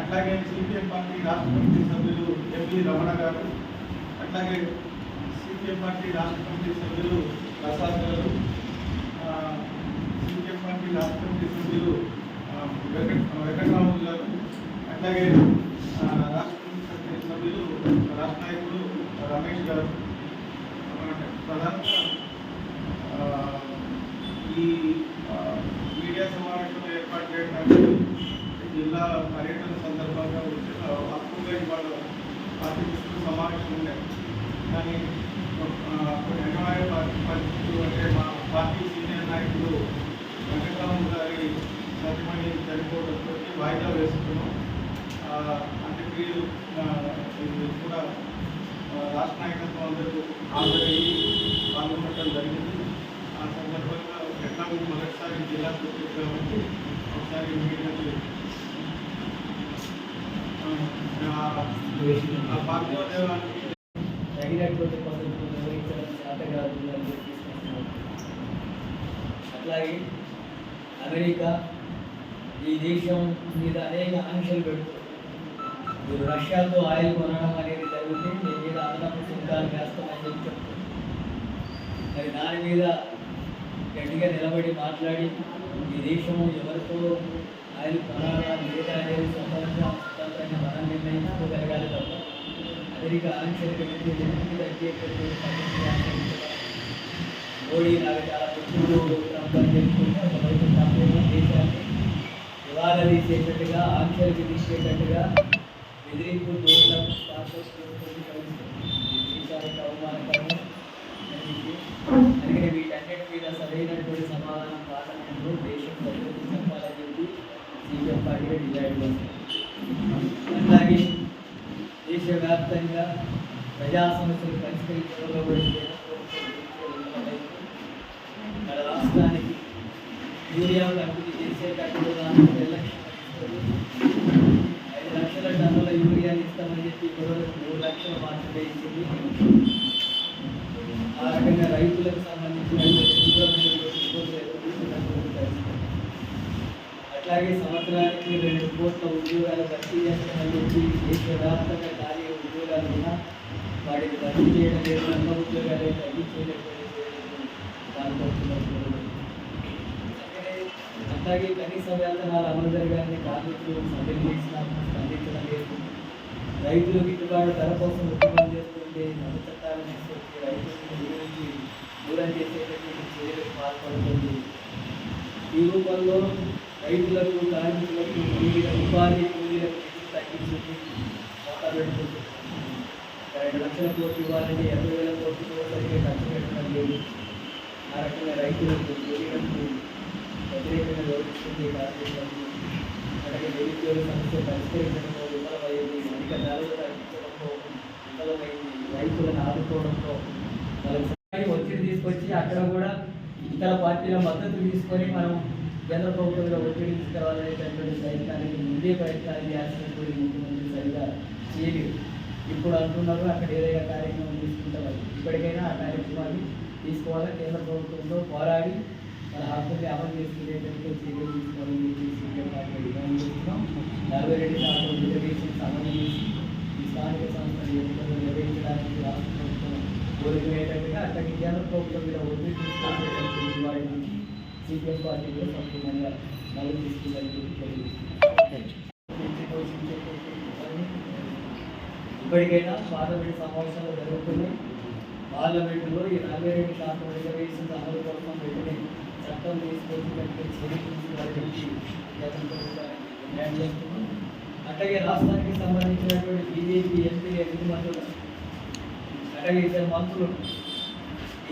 అట్లాగే CPM party రాష్ట్ర committee సభ్యులు ఎంవి రమణ గారు, అట్లాగే సిపిఎం పార్టీ రాష్ట్ర కమిటీ సభ్యులు ప్రసాద్ గారు, సిపిఎం పార్టీ రాష్ట్ర కమిటీ సభ్యులు వెంకటరాములు గారు, అట్లాగే రాష్ట్ర కమిటీ సభ్యులు రాష్ట్ర నాయకుడు రమేష్ గారు. ప్రధానంగా ఈ మీడియా సమావేశం ఏర్పాటు చేయడానికి జిల్లా పర్యటన సందర్భంగా వచ్చిన అప్పుగా ఇవాళ పార్టీ సమావేశం ఉన్నాయి. కానీ అనివార్య పరిస్థితులు అంటే మా పార్టీ సీనియర్ నాయకుడు వెంకటరాము గారి సత్యమణి చనిపోవడంతో వాయిదా వేసుకున్నాం. అంత్యక్రియలు కూడా రాష్ట్ర నాయకత్వం అందరూ హాజరయ్యి పాల్గొనడం జరిగింది. ఆ సందర్భంగా ఎట్లా మొదటిసారి జిల్లాకు వచ్చేది కాబట్టి ఒకసారి మీడియాకి పాల్గొనేవారికి తగినటువంటి పద్ధతులు నిర్వహించడం చేతగాదు అని తీసుకుంటున్నారు. అట్లాగే అమెరికా ఈ దేశం మీద అనేక ఆంక్షలు పెడుతుంది. మీరు రష్యాతో ఆయిల్ కొనడం అనేది జరిగితే మీ మీద అదనపు సుంకాలు వేస్తామని చెప్పి చెప్తుంది. మరి దాని మీద గట్టిగా నిలబడి మాట్లాడి ఈ దేశం ఎవరితో ఆయిల్ కొనాలా లేదా అనేది స్వతంత్రంగా మనం నిర్ణయించుకోగలగాలి తప్ప అమెరికా ఆంక్షలు పెట్టి తగ్గేటటువంటి మోడీ నాకు చాలా పెట్టుబడులు ట్రంప్ అని చెప్పుకుంటే ఒకవైపు ట్రంప్ దేశాన్ని వివాద తీసేటట్టుగా ఆంక్షలు విధించేటట్టుగా బెదిరింపు దూరం దేశానికి అవమానకరం. అందుకని వీటన్నిటి మీద సరైనటువంటి సమాధానం పార్లమెంట్లో దేశం ప్రజలకు చెప్పాలని చెప్పి సీపీఎం పార్టీగా డిజైడ్ చేస్తారు. అట్లాగే దేశవ్యాప్తంగా ప్రజా సమస్యలు పరిష్కరించడంలో మన రాష్ట్రానికి యూరియా పంపిణీ చేసేటట్టుగా నిర్లక్ష్యం 5 లక్షల టన్నుల యూరియాని ఇస్తామని చెప్పి 3 లక్షలు మాత్రమే ఇచ్చింది. ఆ రకంగా రైతులకు సంబంధించిన అట్లాగే సంవత్సరానికి 2 కోట్ల ఉద్యోగాలు భర్తీ చేస్తామని చెప్పి దేశవ్యాప్తంగా ఖాళీ ఉద్యోగాలు ఉన్నా వాటిని భర్తీ చేయడం లేదు. రంగ ఉద్యోగాలే తగ్గించేటటువంటి అట్లాగే కనీస వేతనాలు అమలు జరగాలని కార్మికులు సభ్యులు చేసినప్పుడు స్పందించడం లేదు. రైతులు గిట్టుబాటు ధర కోసం ఉద్యమం చేస్తుంటే నల్ల చట్టాలను తీసుకొచ్చి రైతులను గురించి దూరం చేసేటటువంటి చర్యలకు పాల్పడుతుంది. ఈ రూపంలో రైతులకు కార్మికులకు ఉపాధి కూలీలకు తగ్గించింది, మోతా పెడుతుంది. 2 లక్షల కోట్లు ఇవ్వాలని 20,000 కోట్లు సరిగ్గా ఖర్చు పెట్టడం లేదు. ఆ రకంగా రైతులకు కూలీలకు వ్యతిరేకంగా వివరిస్తుంది. కార్మికులకు అలాగే నిరుద్యోగ సమస్య పరిష్కరించడంలో విఫలమైంది, అధిక ధరలు తగ్గించడంలో విఫలమైంది, రైతులను ఆదుకోవడంలో వాళ్ళకి ఒత్తిడి తీసుకొచ్చి అక్కడ కూడా ఇతర పార్టీల మద్దతు తీసుకొని మనం కేంద్ర ప్రభుత్వంలో ఒత్తిడి తీసుకురావాలనేటటువంటి ప్రయత్నానికి ముందే ప్రయత్నాలు చేయాల్సినటువంటి ముఖ్యమంత్రి సరిగా చేయలేదు. ఇప్పుడు అంటున్నారు అక్కడ ఏదైనా కార్యక్రమం తీసుకుంటారు. ఇప్పటికైనా ఆ కార్యక్రమాన్ని తీసుకోవాలా, కేంద్ర ప్రభుత్వంలో పోరాడి మన హక్కుల్ని అమలు చేసుకునేటట్టు చర్యలు తీసుకోవాలని చెప్పి సీపీఎం పార్టీ డిమాండ్ చేస్తున్నాం. 42% రిజర్వేషన్స్ అమలు చేసి ఈ స్థానిక సంస్థలు ఎన్నికలు నిర్వహించడానికి రాష్ట్ర ప్రభుత్వం కోరుకునేటట్టుగా అక్కడికి కేంద్ర ప్రభుత్వం మీద ఒత్తిడి తీసుకొచ్చేటటువంటి వారిని సీపీఎం పార్టీ కూడా సంపూర్ణంగా మళ్ళీ తీసుకుందని తెలియజేస్తున్నాం. ఇప్పటికైనా పార్లమెంట్ సమావేశాలు జరుగుతున్నాయి. పార్లమెంటులో ఈ 42% రిజర్వేషన్స్ అమలు కోసం పెట్టిన చట్టం తీసుకొచ్చినట్టు చర్య తీసుకోవాలని డిమాండ్ చేస్తున్నాం. అట్లాగే రాష్ట్రానికి సంబంధించినటువంటి బీజేపీ ఎంపీ 8 మంత్రులు, అట్లాగే ఇద్దరు మంత్రులు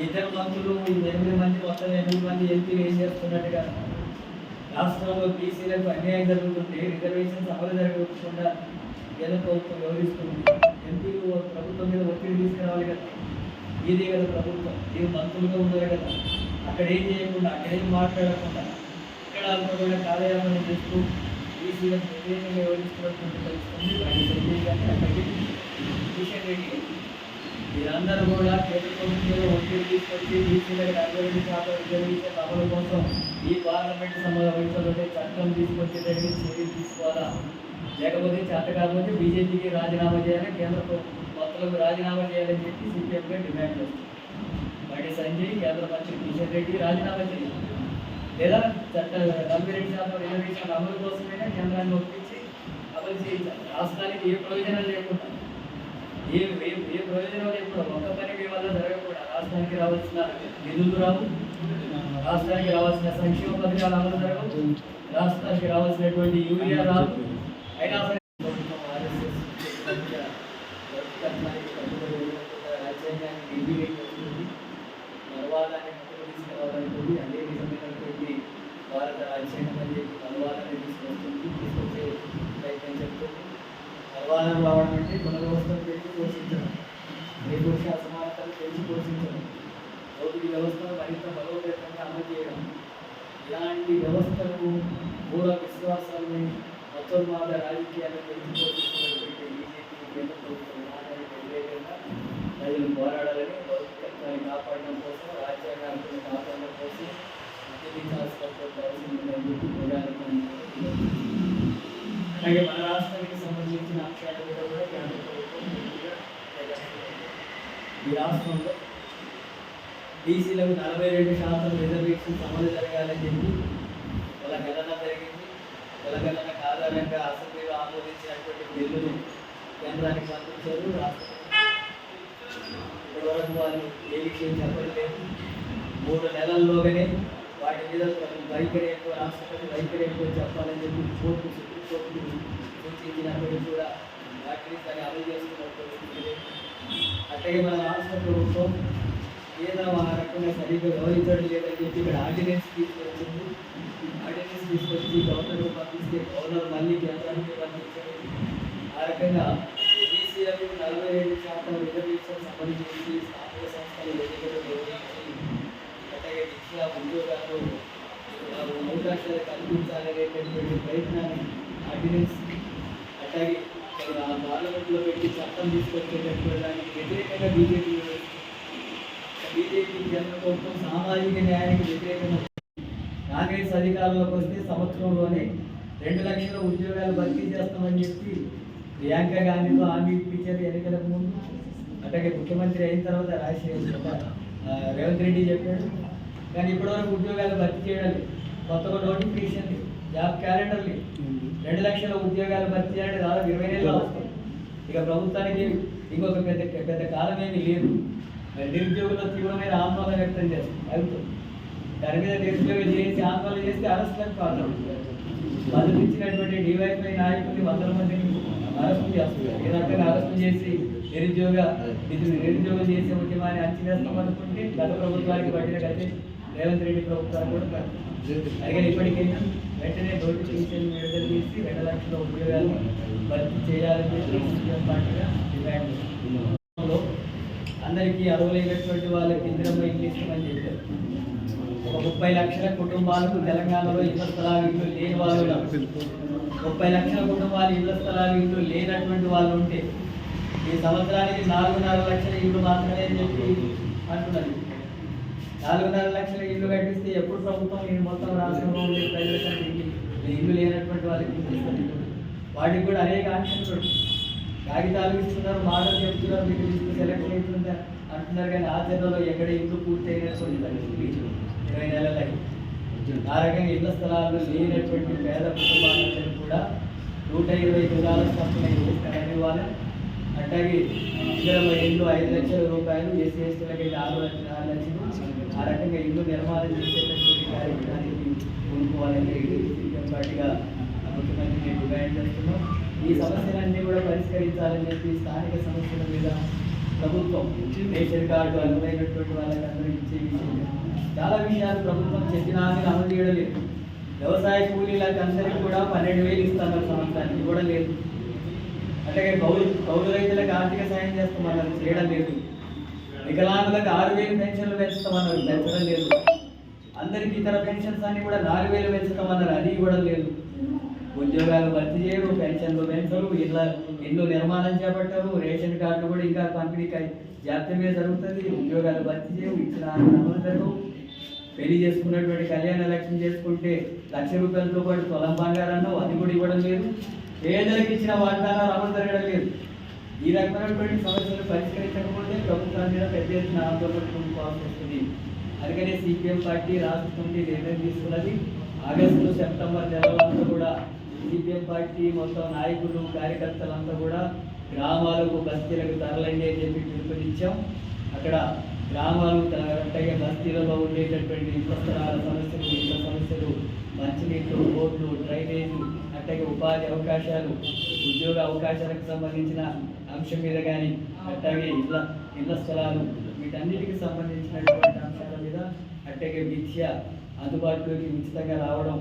ఈ 8 మంది మొత్తం 8 మంది ఎంపీలు ఏం చేస్తున్నట్టుగా రాష్ట్రంలో బీసీలకు అన్యాయం జరుగుతుంటే రిజర్వేషన్స్ అమలు జరగకుండా కేంద్ర ప్రభుత్వం వ్యవహరిస్తుంది. ఎంపీలు ప్రభుత్వం మీద ఒత్తిడి తీసుకురావాలి కదా, ఇదే కదా ప్రభుత్వం, ఇది మంత్రులుగా ఉన్నారు కదా. అక్కడ ఏం చేయకుండా, అక్కడ ఏం మాట్లాడకుండా ఇక్కడ కూడా కార్యాలయం చేస్తూ బీసీలకు వ్యతిరేకంగా వ్యవహరిస్తున్నటువంటి పరిస్థితి అక్కడికి కిషన్ రెడ్డి మీరందరూ కూడా కేంద్ర ప్రభుత్వంలో ఒత్తిడి తీసుకొచ్చి బీసీలకు 42% రిజర్వేషన్ అమలు కోసం ఈ పార్లమెంట్ సమావేశంలోనే చట్టం తీసుకొచ్చేటట్టు చర్యలు తీసుకోవాలా. లేకపోతే చేత కాకపోతే బీజేపీకి రాజీనామా చేయాలి, కేంద్ర మొత్తంలో రాజీనామా చేయాలని చెప్పి సిపిఎంగా డిమాండ్ చేస్తుంది. బండి సంజయ్, కేంద్ర మంత్రి కిషన్ రెడ్డి రాజీనామా చేయాలి, లేదా 42% రిజర్వేషన్ అమలు కోసమైనా కేంద్రాన్ని ఒప్పించి అమలు చేయించాలి. రాష్ట్రానికి ఏ ప్రయోజనం లేకుండా ఏ ప్రయోజనం లేకుండా ఒక్క పని మీ వల్ల జరగకుండా రాష్ట్రానికి రావాల్సిన నిధులు రావు, రాష్ట్రానికి రావాల్సిన సంక్షేమ పథకాలు అమలు జరగవు, రాష్ట్రానికి రావాల్సినటువంటి యూరియా రాదు. అయినా సరే రాజ్యాంగాన్ని నిర్వీర్యం చేస్తుంది, మరవాదాన్ని ముందుకు తీసుకురావాలనుకుంది. అదే విధమైనటువంటి భారత రాజ్యాంగం అని చెప్పి మరవాదాన్ని తీసుకొచ్చే ప్రయత్నం చెప్తుంది. మరవాదం రావడం అంటే మన వ్యవస్థను పెంచి పోషించడం, ఏ పురుష అసమానతలు పెంచి పోషించడం, భౌతిక వ్యవస్థను మరింత బలోపేతంగా అమలు చేయడం, ఇలాంటి వ్యవస్థలను మూఢ విశ్వాసాలని మతోన్మాద రాజకీయాలను పెంచి పోషిస్తున్నటువంటి బీజేపీ కేంద్ర ప్రభుత్వం విధానానికి వ్యతిరేకంగా ప్రజలు పోరాడాలని, భౌతికత్వాన్ని కాపాడడం కోసం, రాజ్యాంగాన్ని కాపాడడం కోసం ఉద్యమించాల్సినటువంటి అవసరం ఉందని చెప్పి ప్రజానికం. అలాగే మన రాష్ట్రానికి సంబంధించిన అంశాల మీద కూడా కేంద్ర ప్రభుత్వం ఈ రాష్ట్రంలో బీసీలకు 42% రిజర్వేషన్ అమలు జరగాలని చెప్పి గణన జరిగింది. గణనకు ఆధారంగా అసెంబ్లీలో ఆమోదించినటువంటి బిల్లును కేంద్రానికి పంపించారు. ఇప్పటివరకు వాళ్ళు ఏ విషయం చెప్పలేదు. 3 నెలల్లోగానే వాటి మీద వైఖరి ఎక్కువ, రాష్ట్రపతి వైఖరి ఎక్కువ చెప్పాలని చెప్పి సుప్రీంకోర్టు సూచించినప్పటికీ కూడా వాటిని దాన్ని అమలు చేస్తున్నటువంటి. అట్లాగే మన రాష్ట్ర ప్రభుత్వం ఏదో ఆ రకంగా సరిగ్గా వ్యవహరించడం లేదని చెప్పి ఇక్కడ ఆర్డినెన్స్ తీసుకొచ్చింది. ఆర్డినెన్స్ తీసుకొచ్చి గవర్నర్కు పంపిస్తే గవర్నర్ మళ్ళీ కేంద్రానికి పంపించారు. ఆ రకంగా బీసీలకు 47% రిజర్వేషన్ అమలు చేసి స్థానిక సంస్థలు ఎన్నికలు నిర్వహించి అట్లాగే విద్యా ఉద్యోగాలు అవకాశాలు కల్పించాలనేటటువంటి ప్రయత్నాన్ని ఆర్డినెన్స్ అట్లాగే పార్లమెంట్లో పెట్టి చట్టం తీసుకొచ్చేటటువంటి దానికి వ్యతిరేకంగా బీజేపీ కేంద్ర ప్రభుత్వం సామాజిక న్యాయానికి వ్యతిరేకంగా కాంగ్రెస్ అధికారంలోకి వస్తే సంవత్సరంలోనే 2 లక్షల ఉద్యోగాలు భర్తీ చేస్తామని చెప్పి ప్రియాంక గాంధీతో హామీ ఇప్పించారు ఎన్నికలకు ముందు. అట్లాగే ముఖ్యమంత్రి అయిన తర్వాత రేవంత్ రెడ్డి చెప్పాడు. కానీ ఇప్పటివరకు ఉద్యోగాలు భర్తీ చేయడం లేదు. కొత్తగా నోటిఫికేషన్ జాబ్ క్యాలెండర్ లేదు. 2 లక్షల ఉద్యోగాలు భర్తీ చేయాలంటే దాదాపు 20 నెలలు వస్తాయి. ఇక ప్రభుత్వానికి ఇంకొక పెద్ద కాలం ఏమీ లేదు. నిరుద్యోగుల తీవ్రమైన ఆందోళన వ్యక్తం చేస్తుంది. దాని మీద నిరుద్యోగం చేసి ఆందోళన చేస్తే అరెస్టులకు పాల్పడుతుంది. మద్దతు ఇచ్చినటువంటి డివైఎఫ్ఐ నాయకుల్ని 100 మందిని అరెస్టు చేస్తున్నారు. ఏ రకంగా అరెస్టు చేసి నిరుద్యోగం చేసే ఉద్యమాన్ని అంచివేస్తాం అనుకుంటే గత ప్రభుత్వానికి పట్టిన గతి రేవంత్ రెడ్డి ప్రభుత్వాన్ని కూడా అలాగే ఇప్పటికైనా వెంటనే నోటిఫికేషన్ విడుదల చేసి 2 లక్షల ఉద్యోగాలు భర్తీ చేయాలని చెప్పి సీఎం పార్టీగా డిమాండ్. అందరికీ అర్హులైనటువంటి వాళ్ళకి ఇందిరమ్మ ఇల్లు ఇస్తామని చెప్పారు. 30 లక్షల కుటుంబాలకు తెలంగాణలో ఇళ్ల స్థలాలు ఇల్లు లేని వాళ్ళు, 30 లక్షల కుటుంబాలు ఇళ్ల స్థలాలు ఇల్లు లేనటువంటి వాళ్ళు ఉంటే ఈ సంవత్సరానికి 4.5 లక్షల ఇల్లు మాత్రమే అని చెప్పి అంటున్నారు. 4.5 లక్షల ఇల్లు కట్టిస్తే ఎప్పుడు ప్రభుత్వం ఈ మొత్తం రాష్ట్రంలో ఉండే ప్రజలకు ఇల్లు లేనటువంటి వాళ్ళకి ఇస్తారు. వాటికి కూడా అనేక ఆంక్షలు కాగితాలు ఇస్తున్నారు, మాటలు చెప్తున్నారు, మీకు లిస్టు సెలెక్ట్ అవుతుందా అంటున్నారు. కానీ ఆచరణలో ఎక్కడ ఇల్లు పూర్తయినటువంటి పరిస్థితి 20 నెలలై. ఆ రకంగా ఇళ్ల స్థలాలు లేనటువంటి పేద కుటుంబాలందరూ కూడా 120 తులాల చొప్పున ఇస్తారని వాళ్ళు. అట్లాగే ఇందులో ఇల్లు 5 లక్షల రూపాయలు, ఎస్సీ ఎస్టీలకి 6 లక్షలు. ఆ రకంగా ఇల్లు నిర్మాణం చేసేటటువంటి కార్యక్రమానికి కొనుక్కోవాలని సీఎం పార్టీగా ముఖ్యమంత్రిని డిమాండ్ చేస్తున్నాం. ఈ సమస్యలన్నీ కూడా పరిష్కరించాలని చెప్పి స్థానిక సమస్యల మీద ప్రభుత్వం రేషన్ కార్డు అనువైనటువంటి వాళ్ళకి అందరూ ఇచ్చే విషయం చాలా విషయాలు ప్రభుత్వం చెప్పినా అమలు చేయడం లేదు. వ్యవసాయ కూలీలకు అందరికీ కూడా 12,000 ఇస్తున్నారు సంవత్సరానికి, కూడా లేదు. అట్లాగే కౌలు రైతులకు ఆర్థిక సాయం చేస్తామన్నారు, చేయడం లేదు. వికలాంగులకు 6,000 పెన్షన్లు పెంచుతామన్నారు, పెంచడం లేదు. అందరికీ ఇతర పెన్షన్స్ అన్ని కూడా 4,000 పెంచుతామన్నారు, అది ఇవ్వడం లేదు. ఉద్యోగాలు భర్తీ చేయరు, పెన్షన్లు పెంచరు, ఇల్లు నిర్మాణం చేపట్టారు. రేషన్ కార్డు కూడా ఇంకా పంపిణీకి జాప్యమే జరుగుతుంది. ఉద్యోగాలు భర్తీ చేయవు, ఇచ్చిన అమలు జరగవు. పెళ్లి చేసుకున్నటువంటి కళ్యాణ లక్ష్యం చేసుకుంటే 1,00,000 రూపాయలతో పాటు తులం బంగారన్నావు, అది కూడా ఇవ్వడం లేదు. పేదలకు ఇచ్చిన వాగ్దానాలు అమలు జరగడం లేదు. ఈ రకమైనటువంటి సమస్యలు పరిష్కరించకపోతే ప్రభుత్వం మీద పెద్ద ఎత్తున ఆందోళన ముందుకోవాల్సి వస్తుంది. అందుకనే సిపిఎం పార్టీ రాష్ట్ర కమిటీ నిర్ణయం తీసుకున్నది. ఆగస్టు సెప్టెంబర్ నెలలంతా కూడా సిపిఎం పార్టీ మొత్తం నాయకులు కార్యకర్తలంతా కూడా గ్రామాలకు బస్తీలకు తరలండి అని చెప్పి పిలుపునిచ్చాం. అక్కడ గ్రామాలు అట్లాగే బస్తీలలో ఉండేటటువంటి ఇతర సమస్యలు, ఇతర సమస్యలు, మంచినీళ్ళు, రోడ్లు, డ్రైనేజు, అట్లాగే ఉపాధి అవకాశాలు, ఉద్యోగ అవకాశాలకు సంబంధించిన అంశం మీద కానీ, అట్లాగే ఇళ్ల స్థలాలు, వీటన్నిటికి సంబంధించినటువంటి అంశాల మీద, అట్లాగే విద్య అందుబాటులోకి ఉచితంగా రావడం,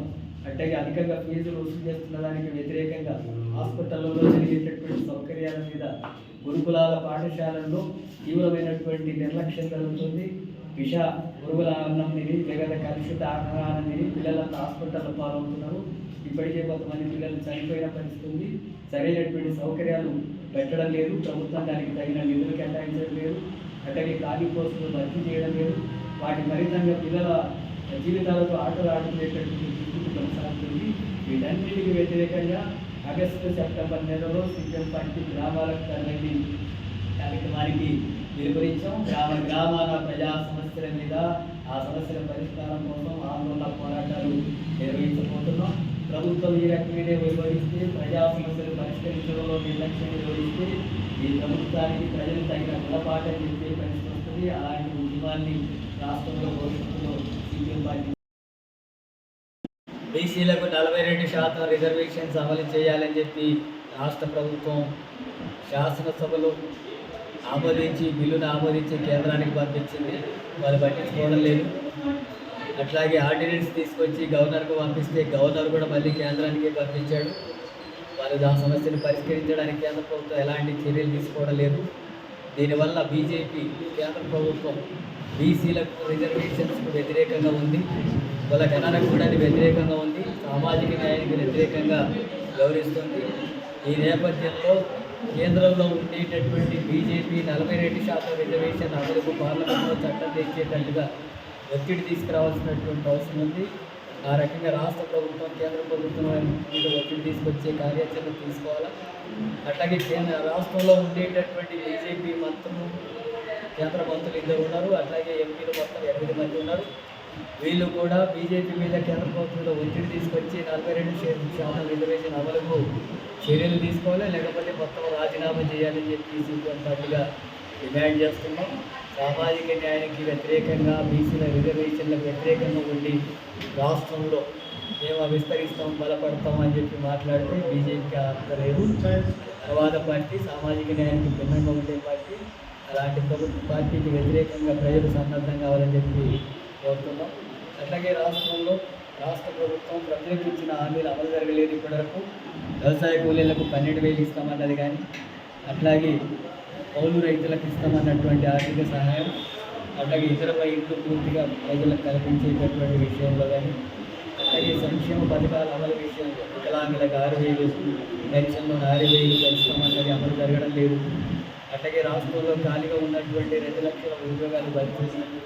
అట్లాగే అధికంగా ఫీజులు వసూలు చేస్తున్న దానికి వ్యతిరేకంగా హాస్పిటల్లో జరిగేటటువంటి సౌకర్యాల మీద, గురుకులాల పాఠశాలల్లో తీవ్రమైనటువంటి నిర్లక్ష్యం జరుగుతుంది. విష పురుగుల అన్నం తిని, జగత కలుషిత ఆహారాన్ని తిని పిల్లలంతా హాస్పిటల్లో పాల్గొంటున్నారు. ఇప్పటికే కొంతమంది పిల్లలు చనిపోయిన పరిస్థితి ఉంది. సరైనటువంటి సౌకర్యాలు పెట్టడం లేదు, ప్రభుత్వం దానికి తగిన నిధులు కేటాయించడం లేదు, అట్లాగే ఖాళీ పోస్టులు భర్తీ చేయడం లేదు. వాటి ఫలితంగా పిల్లల జీవితాలతో ఆటలు ఆడుకునేటటువంటి దుస్థితి కొనసాగుతుంది. వీటన్నిటికీ వ్యతిరేకంగా ఆగస్టు సెప్టెంబర్ నెలలో సిపిఎం పార్టీ గ్రామాలకు తరలి కార్యక్రమానికి పిలుపునిచ్చాం. గ్రామాల ప్రజా సమస్యల మీద, ఆ సమస్యల పరిష్కారం కోసం ఆందోళన పోరాటాలు నిర్వహించబోతున్నాం. ప్రభుత్వం ఈ రకమైన వివరిస్తే, ప్రజా సమస్యలు పరిష్కరించడంలో నిర్లక్ష్యం నిర్వహిస్తే ఈ ప్రభుత్వానికి ప్రజలు తగిన గుణపాఠం చెప్పే పరిస్థితి వస్తుంది. అలాంటి ఉద్యమాన్ని రాష్ట్రంలో భవిష్యత్తులో సిపిఎం పార్టీ బీసీలకు 42% రిజర్వేషన్స్ అమలు చేయాలని చెప్పి రాష్ట్ర ప్రభుత్వం శాసనసభలో బిల్లును ఆమోదించి కేంద్రానికి పంపించింది. వాళ్ళు పట్టించుకోవడం లేదు. అట్లాగే ఆర్డినెన్స్ తీసుకొచ్చి గవర్నర్కు పంపిస్తే గవర్నర్ కూడా మళ్ళీ కేంద్రానికి పంపించాడు. వాళ్ళు ఆ సమస్యను పరిష్కరించడానికి కేంద్ర ప్రభుత్వం ఎలాంటి చర్యలు తీసుకోవడం లేదు. దీనివల్ల బీజేపీ కేంద్ర ప్రభుత్వం బీసీలకు రిజర్వేషన్స్కు వ్యతిరేకంగా ఉంది, వాళ్ళ గణనకు కూడా వ్యతిరేకంగా ఉంది, సామాజిక న్యాయానికి వ్యతిరేకంగా వ్యవహరిస్తుంది. ఈ నేపథ్యంలో కేంద్రంలో ఉండేటటువంటి బీజేపీ 42% రిజర్వేషన్ అమలుకు పార్లమెంట్లో చట్టం తెచ్చేటట్టుగా ఒత్తిడి తీసుకురావాల్సినటువంటి అవసరం ఉంది. ఆ రకంగా రాష్ట్ర ప్రభుత్వం కేంద్ర ప్రభుత్వం మీద ఒత్తిడి తీసుకొచ్చే కార్యాచరణ తీసుకోవాలా. అట్లాగే రాష్ట్రంలో ఉండేటటువంటి బీజేపీ మంత్రులు, కేంద్ర మంత్రులు 2 ఉన్నారు, అట్లాగే ఎంపీలు మొత్తం 8 మంది ఉన్నారు. వీళ్ళు కూడా బీజేపీ మీద కేంద్ర ప్రభుత్వం మీద ఒత్తిడి తీసుకొచ్చి 42% రిజర్వేషన్ అమలుకు చర్యలు తీసుకోవాలి, లేకపోతే మొత్తం రాజీనామా చేయాలని చెప్పి సిపిఎం పార్టీగా డిమాండ్ చేస్తున్నాం. సామాజిక న్యాయానికి వ్యతిరేకంగా, బీసీల రిజర్వేషన్లకు వ్యతిరేకంగా ఉండి రాష్ట్రంలో మేము విస్తరిస్తాం, బలపడతాం అని చెప్పి మాట్లాడితే బీజేపీకి ఆపలేదు. తర్వాత పార్టీ సామాజిక న్యాయానికి భిన్నంగా ఉండే పార్టీ. అలాంటి ప్రభుత్వ పార్టీకి వ్యతిరేకంగా ప్రజలు సన్నద్ధం కావాలని చెప్పి కోరుతున్నాం. అట్లాగే రాష్ట్రంలో రాష్ట్ర ప్రభుత్వం ప్రజలకు ఇచ్చిన హామీలు అమలు జరగలేదు. ఇప్పటివరకు వ్యవసాయ కూలీలకు 12,000 ఇస్తామన్నది కానీ, అట్లాగే కౌలు రైతులకు ఇస్తామన్నటువంటి ఆర్థిక సహాయం, అట్లాగే ఇతరపై ఇంట్లో పూర్తిగా ప్రజలకు కల్పించేటటువంటి విషయంలో కానీ, అట్లాగే సంక్షేమ పథకాల అమలు విషయంలో వికలాంగులకు 6,000, పెన్షన్లో 6,000 పెంచుతామన్నది అమలు జరగడం లేదు. అట్లాగే రాష్ట్రంలో ఖాళీగా ఉన్నటువంటి 2 లక్షల ఉద్యోగాలు భర్తీ చేసి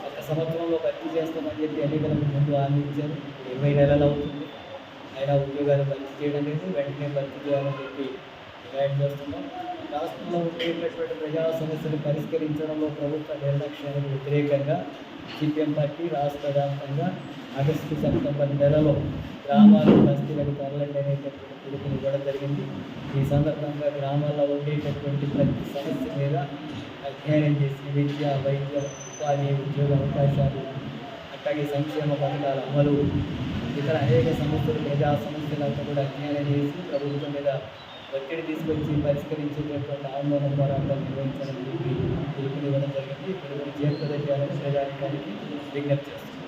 1 సంవత్సరంలో భర్తీ చేస్తామని చెప్పి ఎన్నికలకు ముందు హామీ ఇచ్చారు. 20 నెలలు అవుతుంది, అయినా ఉద్యోగాలు భర్తీ చేయడం లేదు. వెంటనే భర్తీ చేయాలని చెప్పి డిమాండ్ చేస్తున్నాం. రాష్ట్రంలో ఉండేటటువంటి ప్రజా సమస్యలు పరిష్కరించడంలో ప్రభుత్వ నిర్లక్ష్యానికి వ్యతిరేకంగా సిపిఎం పార్టీ రాష్ట్ర వ్యాప్తంగా ఆగస్టు సెప్టెంబర్ నెలలో గ్రామాలు బస్తీలకు తరలండి అనేటటువంటి పిలుపుని ఇవ్వడం జరిగింది. ఈ సందర్భంగా గ్రామాల్లో ఉండేటటువంటి ప్రతి సమస్య మీద అధ్యయనం చేసి విద్య, వైద్య, ఉపాధి, ఉద్యోగ అవకాశాలు, అట్లాగే సంక్షేమ పథకాల అమలు, ఇతర అనేక సమస్యలు, ప్రజా సమస్యలంతా కూడా అధ్యయనం చేసి ప్రభుత్వం మీద ఒత్తిడి తీసుకొచ్చి పరిష్కరించేటటువంటి ఆందోళన పోరాటాలు నిర్వహించాలని చెప్పి పిలుపునివ్వడం జరిగింది. పిలుపుని చేరుకోదగ్గాలని ప్రజానికానికి విజ్ఞప్తి చేస్తుంది.